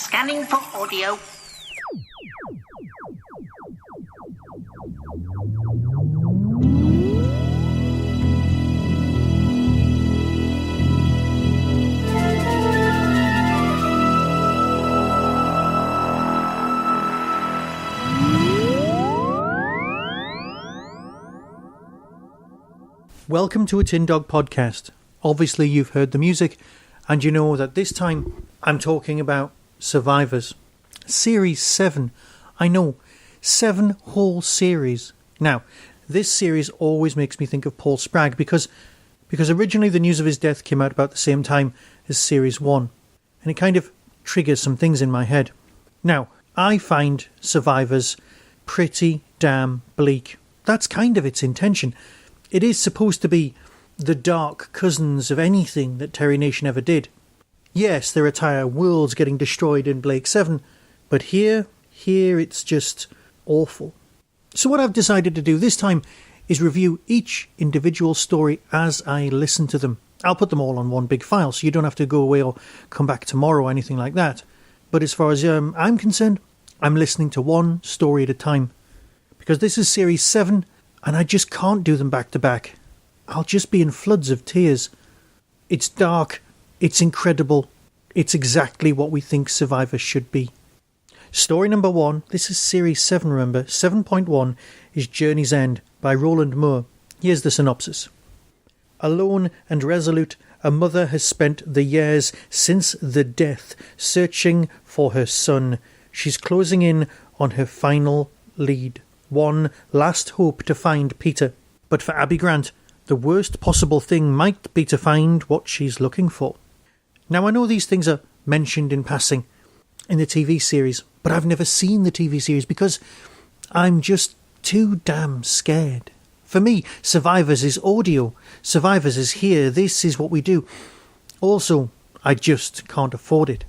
Scanning for audio. Welcome to a Tin Dog podcast. Obviously you've heard the music and you know that this time I'm talking about Survivors. Series 7. I know, 7 whole series. Now, this series always makes me think of Paul Spragg because originally the news of his death came out about the same time as Series 1. And it kind of triggers some things in my head. Now, I find Survivors pretty damn bleak. That's kind of its intention. It is supposed to be the dark cousins of anything that Terry Nation ever did. Yes, their entire world's getting destroyed in Blake 7, but here it's just awful. So what I've decided to do this time is review each individual story as I listen to them. I'll put them all on one big file, so you don't have to go away or come back tomorrow or anything like that. But as far as I'm concerned, I'm listening to one story at a time. Because this is Series 7, and I just can't do them back to back. I'll just be in floods of tears. It's dark, it's incredible, it's exactly what we think Survivors should be. Story number 1, this is Series 7, remember, 7.1 is Journey's End by Roland Moore. Here's the synopsis. Alone and resolute, a mother has spent the years since the death searching for her son. She's closing in on her final lead. One last hope to find Peter. But for Abby Grant, the worst possible thing might be to find what she's looking for. Now, I know these things are mentioned in passing in the TV series, but I've never seen the TV series because I'm just too damn scared. For me, Survivors is audio. Survivors is here. This is what we do. Also, I just can't afford it.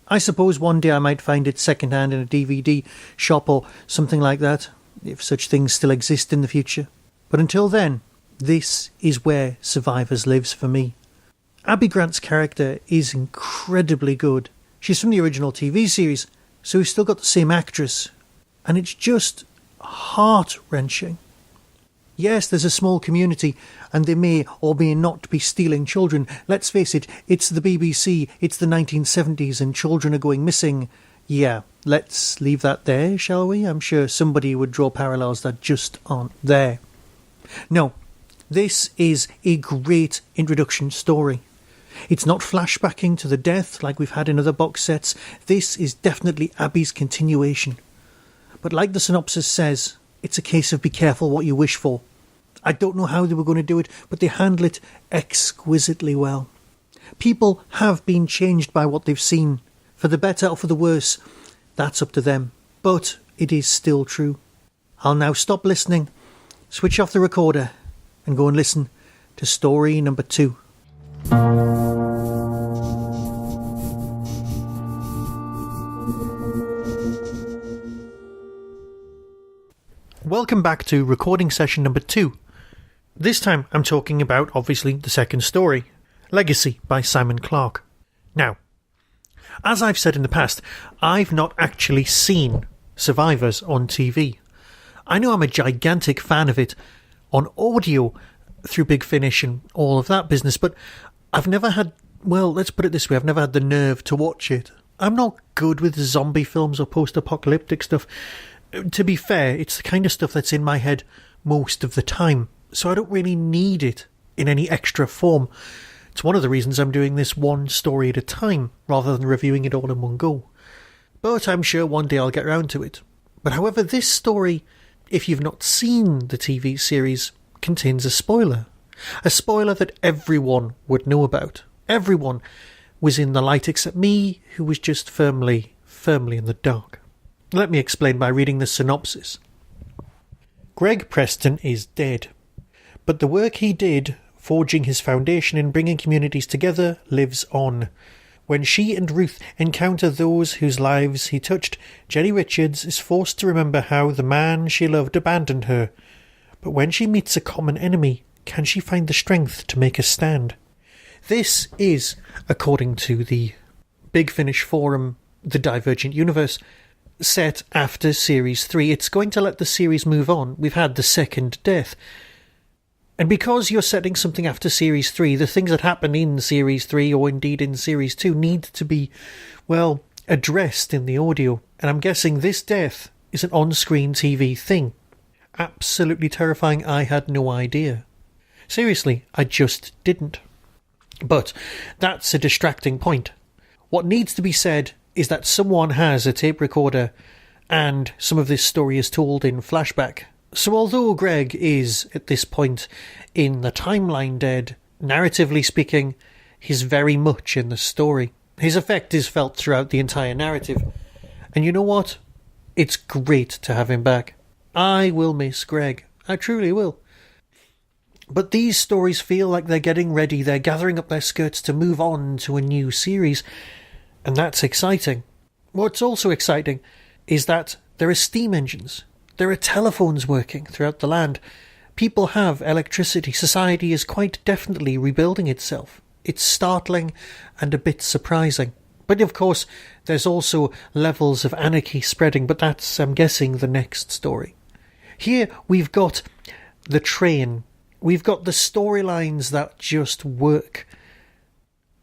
I suppose one day I might find it secondhand in a DVD shop or something like that, if such things still exist in the future. But until then, this is where Survivors lives for me. Abby Grant's character is incredibly good. She's from the original TV series, so we've still got the same actress. And it's just heart-wrenching. Yes, there's a small community, and they may or may not be stealing children. Let's face it, it's the BBC, it's the 1970s, and children are going missing. Yeah, let's leave that there, shall we? I'm sure somebody would draw parallels that just aren't there. No, this is a great introduction story. It's not flashbacking to the death like we've had in other box sets. This is definitely Abby's continuation. But like the synopsis says, it's a case of be careful what you wish for. I don't know how they were going to do it, but they handle it exquisitely well. People have been changed by what they've seen. For the better or for the worse, that's up to them. But it is still true. I'll now stop listening, switch off the recorder, and go and listen to story number 2. Welcome back to recording session number 2. This time I'm talking about, obviously, the second story, Legacy by Simon Clarke. Now, as I've said in the past, I've not actually seen Survivors on TV. I know I'm a gigantic fan of it on audio through Big Finish and all of that business, but I've never had, well, let's put it this way, I've never had the nerve to watch it. I'm not good with zombie films or post-apocalyptic stuff. To be fair, it's the kind of stuff that's in my head most of the time, so I don't really need it in any extra form. It's one of the reasons I'm doing this one story at a time, rather than reviewing it all in one go. But I'm sure one day I'll get round to it. But however, this story, if you've not seen the TV series, contains a spoiler. A spoiler that everyone would know about. Everyone was in the light except me, who was just firmly in the dark. Let me explain by reading the synopsis. Greg Preston is dead, but the work he did, forging his foundation in bringing communities together, lives on. When she and Ruth encounter those whose lives he touched, Jenny Richards is forced to remember how the man she loved abandoned her. But when she meets a common enemy, can she find the strength to make a stand? This is, according to the Big Finish forum the Divergent Universe, set after Series 3. It's going to let the series move on. We've had the second death. And because you're setting something after Series 3, the things that happen in Series 3 or indeed in Series 2 need to be, well, addressed in the audio. And I'm guessing this death is an on-screen TV thing. Absolutely terrifying. I had no idea. Seriously, I just didn't. But that's a distracting point. What needs to be said is that someone has a tape recorder and some of this story is told in flashback. So although Greg is, at this point in the timeline, dead, narratively speaking, he's very much in the story. His effect is felt throughout the entire narrative. And you know what? It's great to have him back. I will miss Greg. I truly will. But these stories feel like they're getting ready. They're gathering up their skirts to move on to a new series. And that's exciting. What's also exciting is that there are steam engines. There are telephones working throughout the land. People have electricity. Society is quite definitely rebuilding itself. It's startling and a bit surprising. But of course, there's also levels of anarchy spreading, but that's, I'm guessing, the next story. Here we've got the train. We've got the storylines that just work.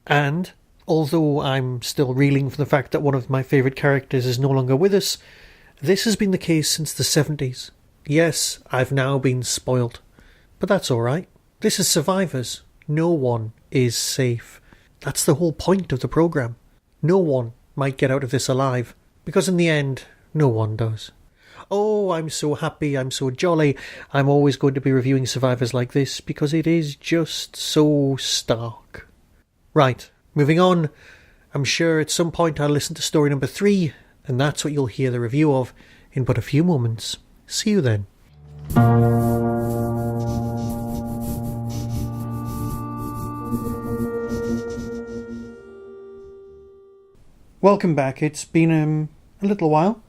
And although I'm still reeling from the fact that one of my favourite characters is no longer with us, this has been the case since the 70s. Yes, I've now been spoilt. But that's alright. This is Survivors. No one is safe. That's the whole point of the programme. No one might get out of this alive. Because in the end, no one does. Oh, I'm so happy, I'm so jolly. I'm always going to be reviewing Survivors like this because it is just so stark. Right, moving on. I'm sure at some point I'll listen to story number 3, and that's what you'll hear the review of in but a few moments. See you then. Welcome back. It's been a little while.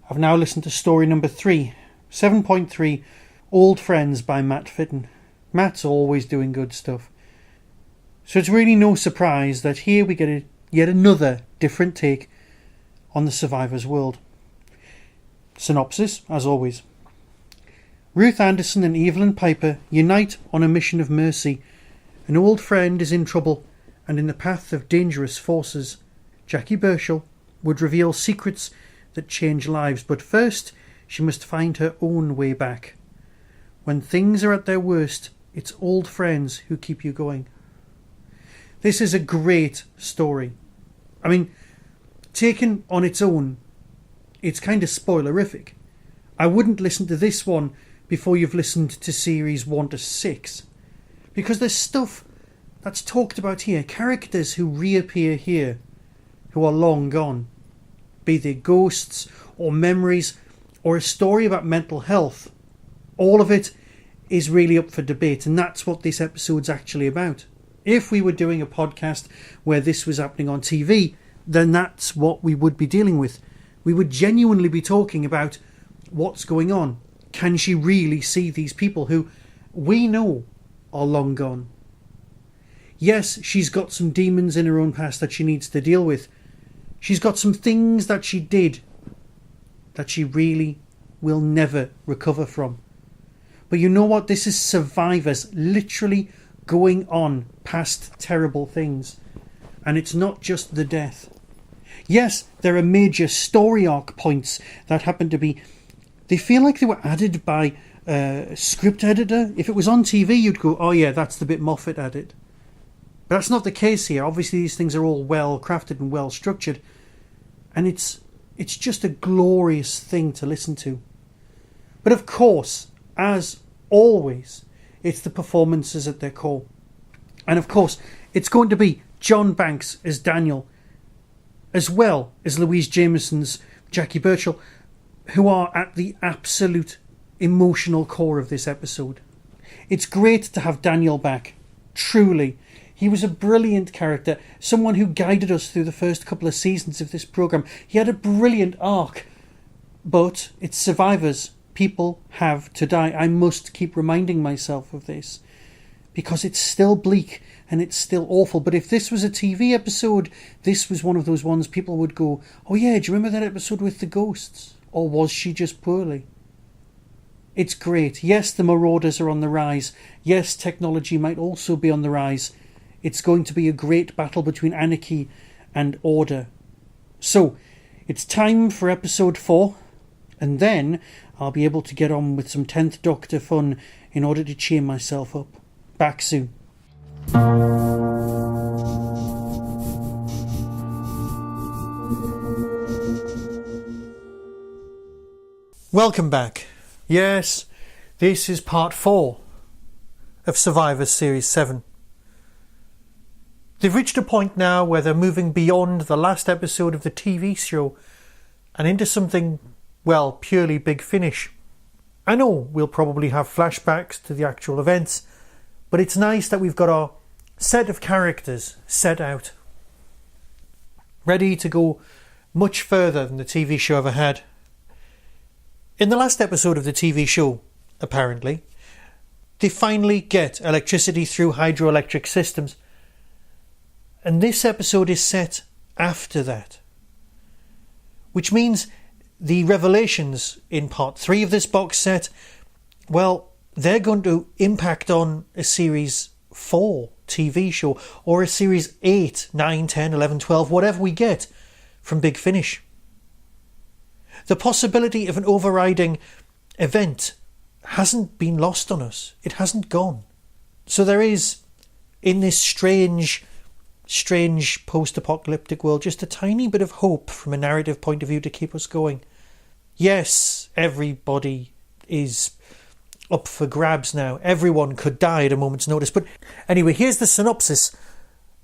I've now listened to story number 3, 7.3, Old Friends by Matt Fitton. Matt's always doing good stuff. So it's really no surprise that here we get yet another different take on the Survivors world. Synopsis, as always. Ruth Anderson and Evelyn Piper unite on a mission of mercy. An old friend is in trouble and in the path of dangerous forces. Jackie Burchell would reveal secrets that change lives, but first she must find her own way back. When things are at their worst, it's old friends who keep you going. This is a great story. I mean, taken on its own, it's kind of spoilerific. I wouldn't listen to this one before you've listened to series 1 to 6, because there's stuff that's talked about here, characters who reappear here, who are long gone. Be they ghosts or memories or a story about mental health. All of it is really up for debate, and that's what this episode's actually about. If we were doing a podcast where this was happening on TV, then that's what we would be dealing with. We would genuinely be talking about what's going on. Can she really see these people who we know are long gone? Yes, she's got some demons in her own past that she needs to deal with. She's got some things that she did that she really will never recover from. But you know what? This is Survivors literally going on past terrible things. And it's not just the death. Yes, there are major story arc points that happen to be... They feel like they were added by a script editor. If it was on TV, you'd go, oh yeah, that's the bit Moffat added. But that's not the case here. Obviously, these things are all well crafted and well structured. And it's just a glorious thing to listen to. But of course, as always, it's the performances at their core. And of course, it's going to be John Banks as Daniel, as well as Louise Jameson's Jackie Burchell, who are at the absolute emotional core of this episode. It's great to have Daniel back, truly. He was a brilliant character, someone who guided us through the first couple of seasons of this programme. He had a brilliant arc. But it's Survivors. People have to die. I must keep reminding myself of this. Because it's still bleak and it's still awful. But if this was a TV episode, this was one of those ones people would go, oh yeah, do you remember that episode with the ghosts? Or was she just poorly? It's great. Yes, the Marauders are on the rise. Yes, technology might also be on the rise. It's going to be a great battle between anarchy and order. So, it's time for episode 4, and then I'll be able to get on with some 10th Doctor fun in order to cheer myself up. Back soon. Welcome back. Yes, this is part 4 of Survivors Series 7. They've reached a point now where they're moving beyond the last episode of the TV show and into something, well, purely Big Finish. I know we'll probably have flashbacks to the actual events, but it's nice that we've got our set of characters set out, ready to go much further than the TV show ever had. In the last episode of the TV show, apparently, they finally get electricity through hydroelectric systems. And this episode is set after that. Which means the revelations in part 3 of this box set, well, they're going to impact on a Series 4 TV show, or a Series 8, 9, 10, 11, 12, whatever we get from Big Finish. The possibility of an overriding event hasn't been lost on us. It hasn't gone. So there is, in this strange post-apocalyptic world, just a tiny bit of hope from a narrative point of view to keep us going. Yes, everybody is up for grabs now. Everyone could die at a moment's notice. But anyway, here's the synopsis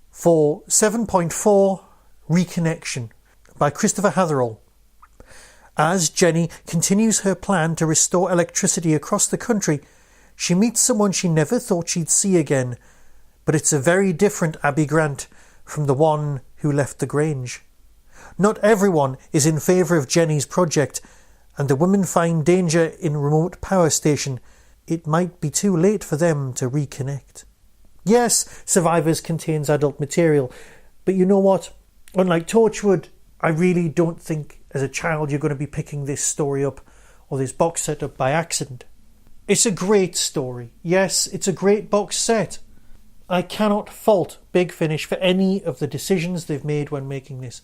for 7.4 Reconnection by Christopher Hatherall. As Jenny continues her plan to restore electricity across the country, she meets someone she never thought she'd see again, but it's a very different Abby Grant from the one who left the Grange. Not everyone is in favour of Jenny's project, and the women find danger in a remote power station. It might be too late for them to reconnect. Yes, Survivors contains adult material, but you know what? Unlike Torchwood, I really don't think as a child you're going to be picking this story up or this box set up by accident. It's a great story. Yes, it's a great box set. I cannot fault Big Finish for any of the decisions they've made when making this.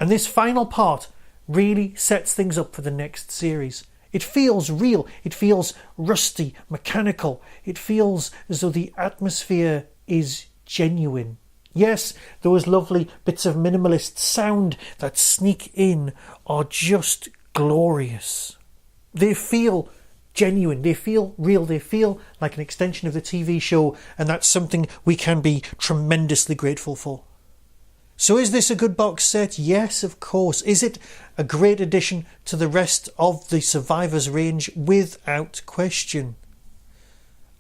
And this final part really sets things up for the next series. It feels real. It feels rusty, mechanical. It feels as though the atmosphere is genuine. Yes, those lovely bits of minimalist sound that sneak in are just glorious. They feel genuine, they feel real, they feel like an extension of the TV show, and that's something we can be tremendously grateful for. So is this a good box set? Yes, of course. Is it a great addition to the rest of the Survivors range? Without question.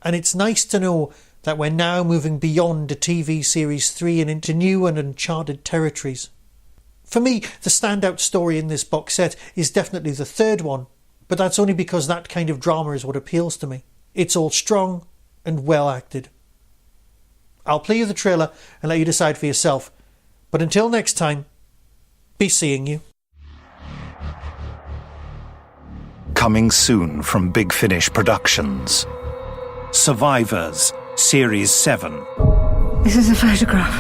And it's nice to know that we're now moving beyond the TV Series 3 and into new and uncharted territories. For me, the standout story in this box set is definitely the third one, but that's only because that kind of drama is what appeals to me. It's all strong and well acted. I'll play you the trailer and let you decide for yourself, but until next time, be seeing you. Coming soon from Big Finish Productions. Survivors Series 7. This is a photograph.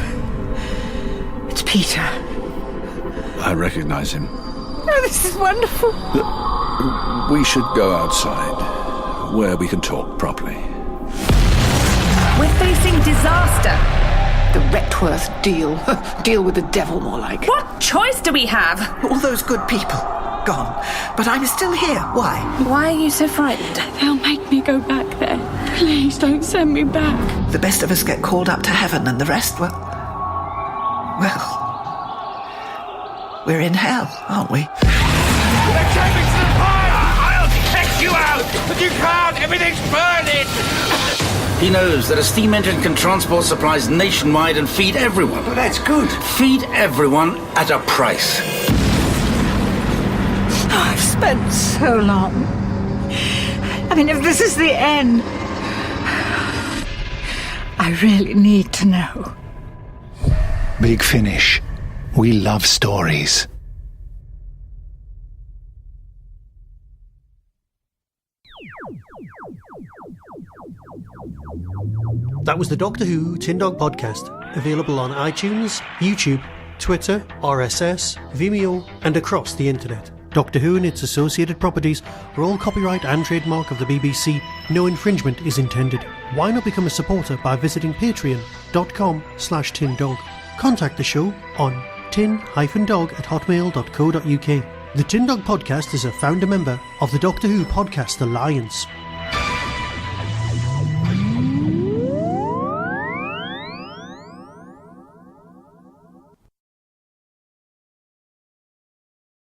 It's Peter. I recognise him. Oh, this is wonderful. We should go outside, where we can talk properly. We're facing disaster. The Retworth deal. Deal with the devil, more like. What choice do we have? All those good people gone, but I'm still here. Why? Why are you so frightened? They'll make me go back there. Please don't send me back. The best of us get called up to heaven and the rest, well, we're in hell, aren't we? They're coming to the fire! I'll catch you out! But you can't! Everything's burning! He knows that a steam engine can transport supplies nationwide and feed everyone. Well, that's good. Feed everyone at a price. Oh, I've spent so long. I mean, if this is the end, I really need to know. Big Finish. We love stories. That was the Doctor Who Tin Dog podcast, available on iTunes, YouTube, Twitter, RSS, Vimeo, and across the internet. Doctor Who and its associated properties are all copyright and trademark of the BBC. No infringement is intended. Why not become a supporter by visiting patreon.com/tindog. Contact the show on tin-dog@hotmail.co.uk. The Tin Dog podcast is a founder member of the Doctor Who Podcast Alliance.